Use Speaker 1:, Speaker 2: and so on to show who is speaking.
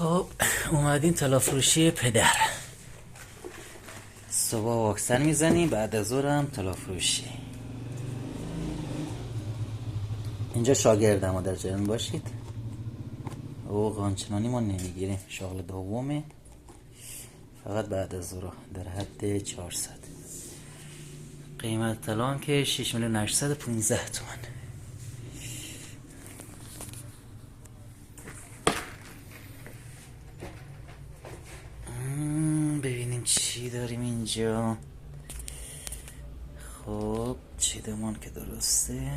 Speaker 1: خب اومدیم طلا فروشی پدر. صبح واکسن میزنیم، بعد از ظهر هم طلا فروشی. اینجا شاگردم، در جریان باشید. او آنچنانی ما نمیگیریم، شغل دومه، فقط بعد از ظهر در حد 400. قیمت طلا هم که 6,815,000 تومان. ببینیم چی داریم اینجا. خب چیدمان که درسته.